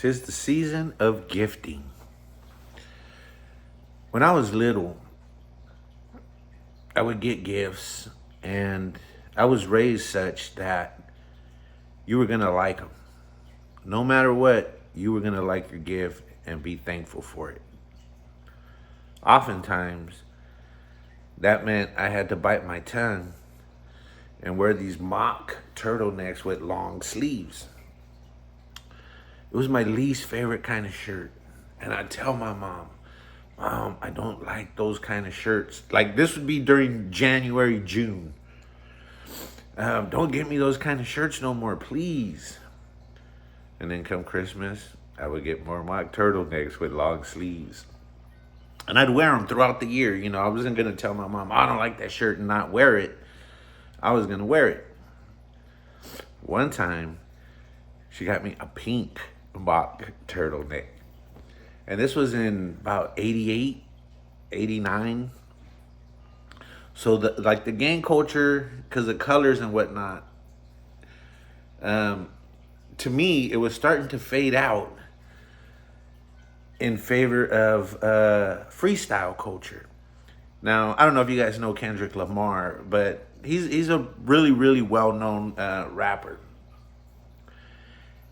'Tis the season of gifting. When I was little, I would get gifts, and I was raised such that you were gonna like them. No matter what, you were gonna like your gift and be thankful for it. Oftentimes, that meant I had to bite my tongue and wear these mock turtlenecks with long sleeves. It was my least favorite kind of shirt. And I'd tell my mom, Mom, I don't like those kind of shirts. Like this would be during January, June. Don't get me those kind of shirts no more, please. And then come Christmas, I would get more mock turtlenecks with long sleeves. And I'd wear them throughout the year. You know, I wasn't going to tell my mom, I don't like that shirt and not wear it. I was going to wear it. One time, she got me a pink mock turtleneck. And this was in about 88, 89. So the gang culture, because of colors and whatnot, to me, it was starting to fade out in favor of freestyle culture. Now, I don't know if you guys know Kendrick Lamar, but he's a really, really well-known rapper.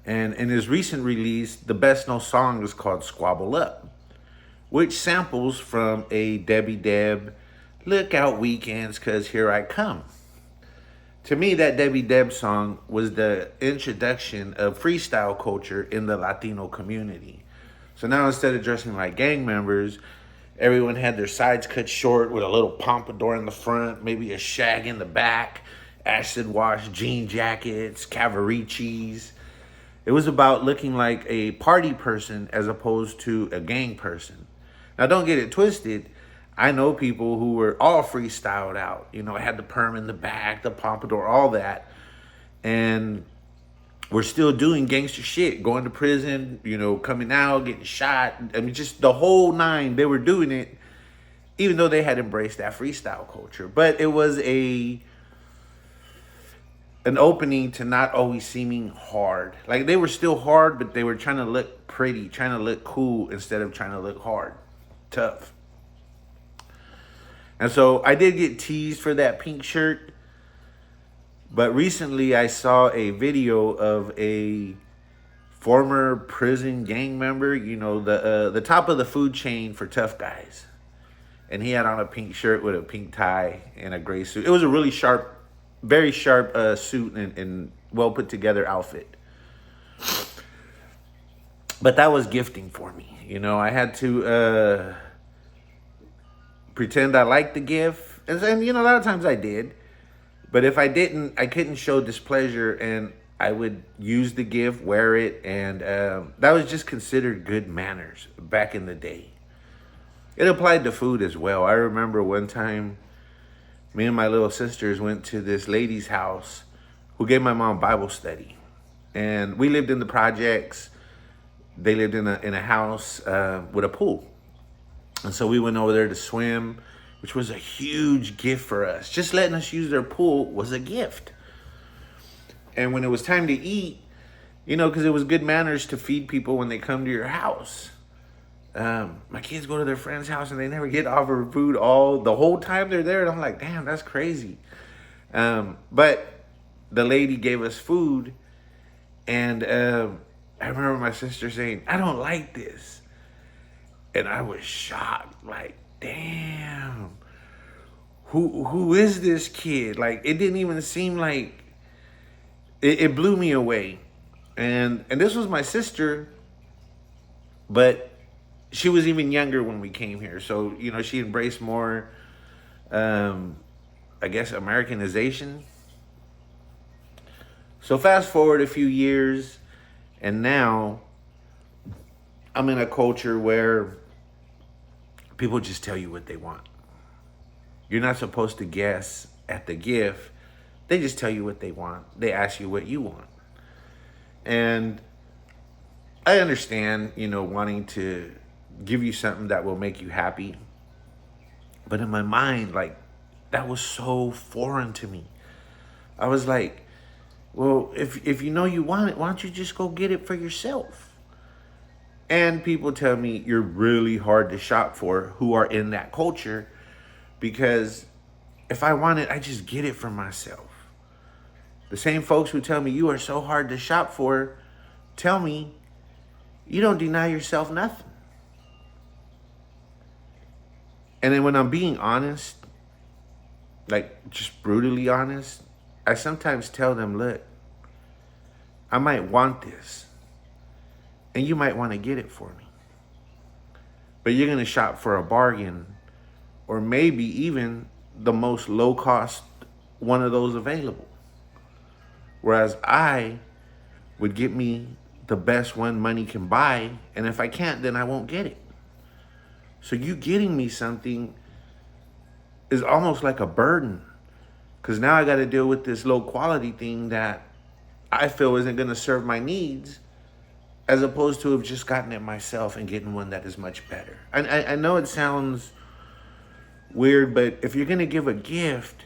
And in his recent release, the best-known song is called Squabble Up, which samples from a Debbie Deb Look Out Weekends, 'Cause Here I Come. To me, that Debbie Deb song was the introduction of freestyle culture in the Latino community. So now instead of dressing like gang members, everyone had their sides cut short with a little pompadour in the front, maybe a shag in the back, acid wash jean jackets, Cavariccis. It was about looking like a party person as opposed to a gang person. Now, don't get it twisted. I know people who were all freestyled out. You know, had the perm in the back, the pompadour, all that. And we're still doing gangster shit, going to prison, you know, coming out, getting shot. I mean, just the whole nine, they were doing it, even though they had embraced that freestyle culture. But it was an opening to not always seeming hard. Like they were still hard, but they were trying to look pretty, trying to look cool instead of trying to look hard, tough. And so I did get teased for that pink shirt. But recently I saw a video of a former prison gang member, you know, the top of the food chain for tough guys. And he had on a pink shirt with a pink tie and a gray suit. It was a really sharp, very sharp suit and well put together outfit. But that was gifting for me. You know, I had to pretend I liked the gift. And, you know, a lot of times I did. But if I didn't, I couldn't show displeasure, and I would use the gift, wear it, and that was just considered good manners back in the day. It applied to food as well. I remember one time, me and my little sisters went to this lady's house who gave my mom Bible study. And we lived in the projects. They lived in a house with a pool. And so we went over there to swim, which was a huge gift for us. Just letting us use their pool was a gift. And when it was time to eat, you know, because it was good manners to feed people when they come to your house. My kids go to their friend's house and they never get offered food the whole time they're there. And I'm like, damn, that's crazy. But the lady gave us food. And I remember my sister saying, I don't like this. And I was shocked, like, damn, who is this kid? Like, it didn't even seem like, it blew me away. And this was my sister, but she was even younger when we came here. So, you know, she embraced more, I guess, Americanization. So fast forward a few years, and now I'm in a culture where people just tell you what they want. You're not supposed to guess at the gift. They just tell you what they want. They ask you what you want. And I understand, you know, wanting to give you something that will make you happy. But in my mind, like, that was so foreign to me. I was like, well, if you know you want it, why don't you just go get it for yourself? And people tell me you're really hard to shop for who are in that culture, because if I want it, I just get it for myself. The same folks who tell me you are so hard to shop for tell me you don't deny yourself nothing. And then when I'm being honest, like just brutally honest, I sometimes tell them, look, I might want this, and you might want to get it for me. But you're going to shop for a bargain, or maybe even the most low cost one of those available. Whereas I would get me the best one money can buy, and if I can't, then I won't get it. So you getting me something is almost like a burden, because now I got to deal with this low quality thing that I feel isn't going to serve my needs, as opposed to have just gotten it myself and getting one that is much better. I know it sounds weird, but if you're going to give a gift,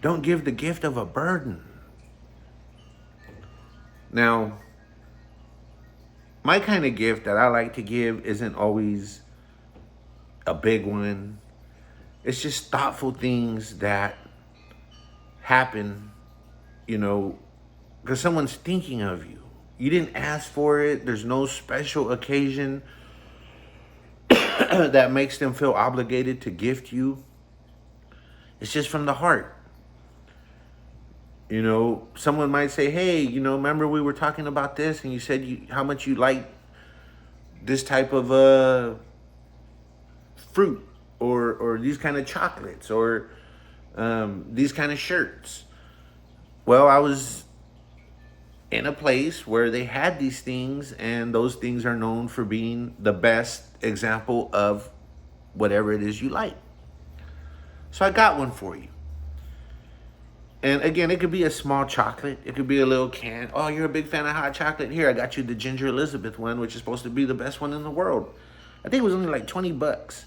don't give the gift of a burden. Now, my kind of gift that I like to give isn't always a big one. It's just thoughtful things that happen, because someone's thinking of you. You didn't ask for it. There's no special occasion that makes them feel obligated to gift you. It's just from the heart. Someone might say, hey, remember we were talking about this and you said how much you like this type of fruit or these kind of chocolates or these kind of shirts. Well, I was in a place where they had these things, and those things are known for being the best example of whatever it is you like. So I got one for you. And again, it could be a small chocolate. It could be a little can. Oh, you're a big fan of hot chocolate? Here, I got you the Ginger Elizabeth one, which is supposed to be the best one in the world. I think it was only like $20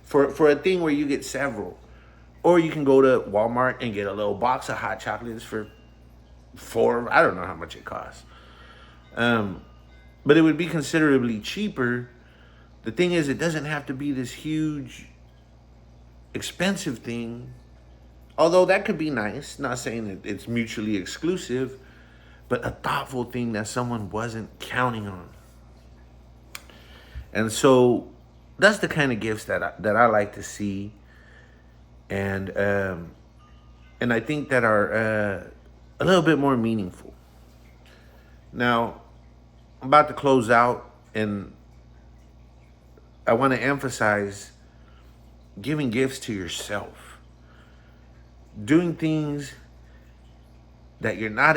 for a thing where you get several. Or you can go to Walmart and get a little box of hot chocolates for $4. I don't know how much it costs. But it would be considerably cheaper. The thing is, it doesn't have to be this huge, expensive thing. Although that could be nice, not saying that it's mutually exclusive, but a thoughtful thing that someone wasn't counting on. And so that's the kind of gifts that I like to see, and I think that are a little bit more meaningful. Now, I'm about to close out, and I want to emphasize giving gifts to yourself. Doing things that you're not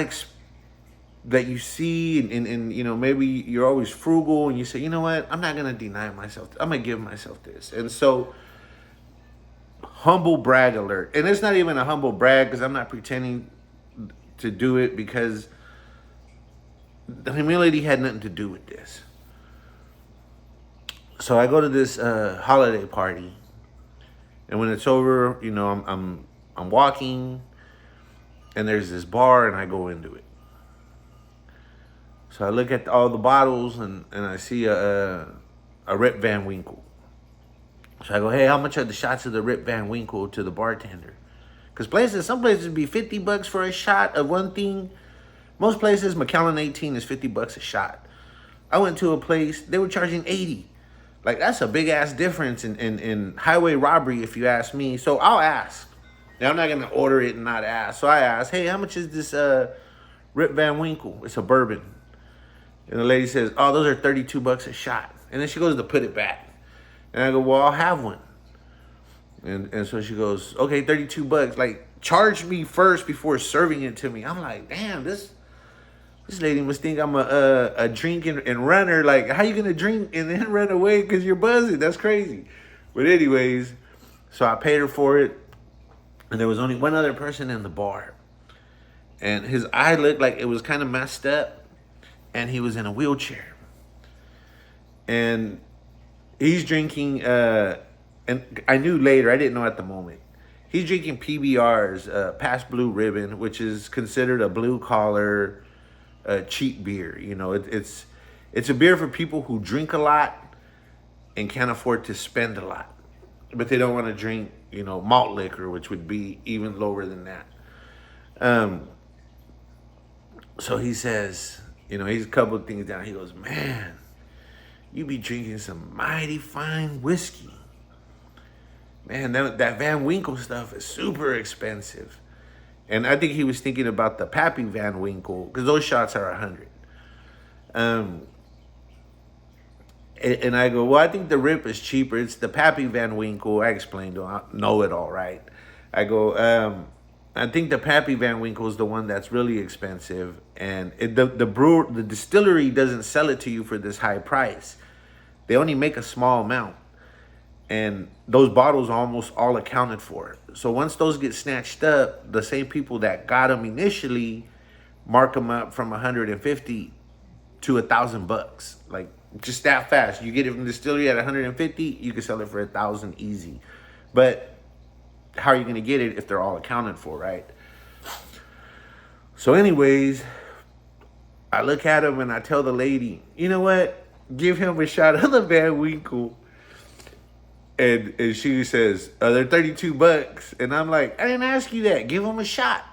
that you see and maybe you're always frugal and you say, you know what, I'm not gonna deny myself. I'm gonna give myself this. And so, humble brag alert. And it's not even a humble brag, because I'm not pretending to do it, because the humility had nothing to do with this. So I go to this holiday party, and when it's over, I'm walking, and there's this bar, and I go into it. So I look at all the bottles, and I see a Rip Van Winkle. So I go, hey, how much are the shots of the Rip Van Winkle, to the bartender? Because some places be $50 for a shot of one thing. Most places, Macallan 18 is $50 a shot. I went to a place, they were charging $80. Like, that's a big ass difference in highway robbery, if you ask me. So I'll ask. Now, I'm not going to order it and not ask. So I asked, hey, how much is this Rip Van Winkle? It's a bourbon. And the lady says, oh, those are $32 a shot. And then she goes to put it back. And I go, well, I'll have one. And so she goes, okay, $32. Like, charge me first before serving it to me. I'm like, damn, this lady must think I'm a drink and runner. Like, how you going to drink and then run away because you're buzzing? That's crazy. But anyways, so I paid her for it. And there was only one other person in the bar. And his eye looked like it was kind of messed up. And he was in a wheelchair. And he's drinking, and I knew later, I didn't know at the moment. He's drinking PBR's Past Blue Ribbon, which is considered a blue collar cheap beer. It's a beer for people who drink a lot and can't afford to spend a lot, but they don't want to drink, malt liquor, which would be even lower than that. Um, so he says, he's a couple of things down. He goes, man, you be drinking some mighty fine whiskey. Man, that Van Winkle stuff is super expensive. And I think he was thinking about the Pappy Van Winkle, because those shots are 100. And I go, well, I think the Rip is cheaper. It's the Pappy Van Winkle. I explained to him, I know it all, right? I go, I think the Pappy Van Winkle is the one that's really expensive. And the distillery doesn't sell it to you for this high price. They only make a small amount. And those bottles are almost all accounted for. So once those get snatched up, the same people that got them initially mark them up from 150 to $1,000. Like, just that fast. You get it from the distillery at 150, you can sell it for 1,000 easy. But how are you going to get it if they're all accounted for, right? So anyways, I look at him and I tell the lady, you know what? Give him a shot of the Van Winkle. And she says, they're $32. And I'm like, I didn't ask you that. Give him a shot.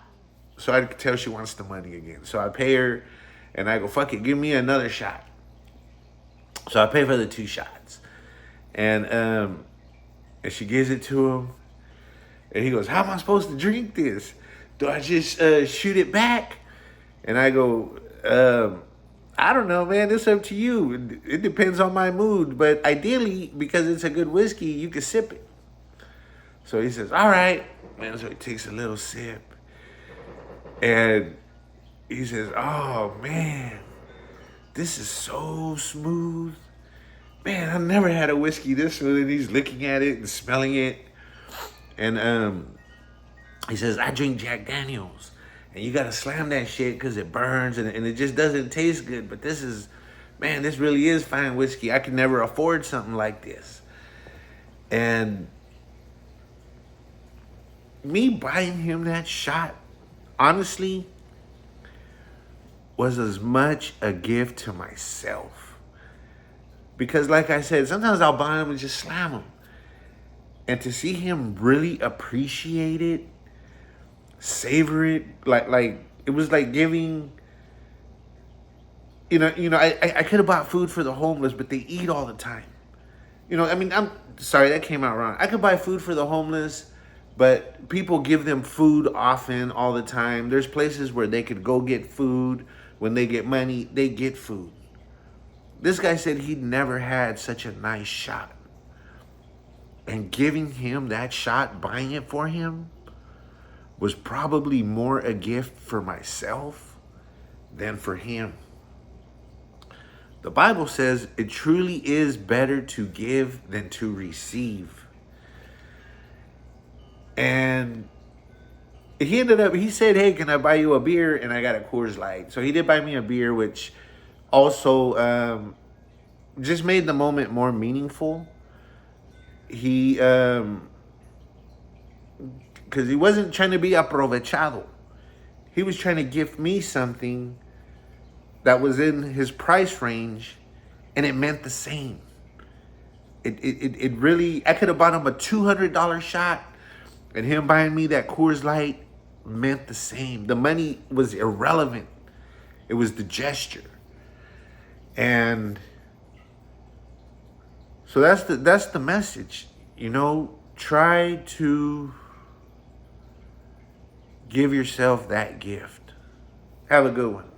So I can tell she wants the money again. So I pay her and I go, fuck it, give me another shot. So I pay for the 2 shots. And she gives it to him. And he goes, how am I supposed to drink this? Do I just shoot it back? And I go, I don't know, man. It's up to you. It depends on my mood. But ideally, because it's a good whiskey, you can sip it. So he says, all right. Man, so he takes a little sip. And he says, oh, man, this is so smooth. Man, I never had a whiskey this smooth. And he's looking at it and smelling it. And he says, I drink Jack Daniels. And you got to slam that shit because it burns and it just doesn't taste good. But this really is fine whiskey. I could never afford something like this. And me buying him that shot, honestly, was as much a gift to myself. Because like I said, sometimes I'll buy them and just slam them. And to see him really appreciate it, savor it, like it was like giving, I could have bought food for the homeless, but they eat all the time. I'm sorry, that came out wrong. I could buy food for the homeless, but people give them food often, all the time. There's places where they could go get food. When they get money, they get food. This guy said he'd never had such a nice shot. And giving him that shot, buying it for him, was probably more a gift for myself than for him. The Bible says it truly is better to give than to receive. And he said, hey, can I buy you a beer? And I got a Coors Light. So he did buy me a beer, which also just made the moment more meaningful. Because he wasn't trying to be aprovechado. He was trying to gift me something that was in his price range, and it meant the same. It really, I could have bought him a $200 shot, and him buying me that Coors Light meant the same. The money was irrelevant. It was the gesture. And so that's the message. Try to give yourself that gift. Have a good one.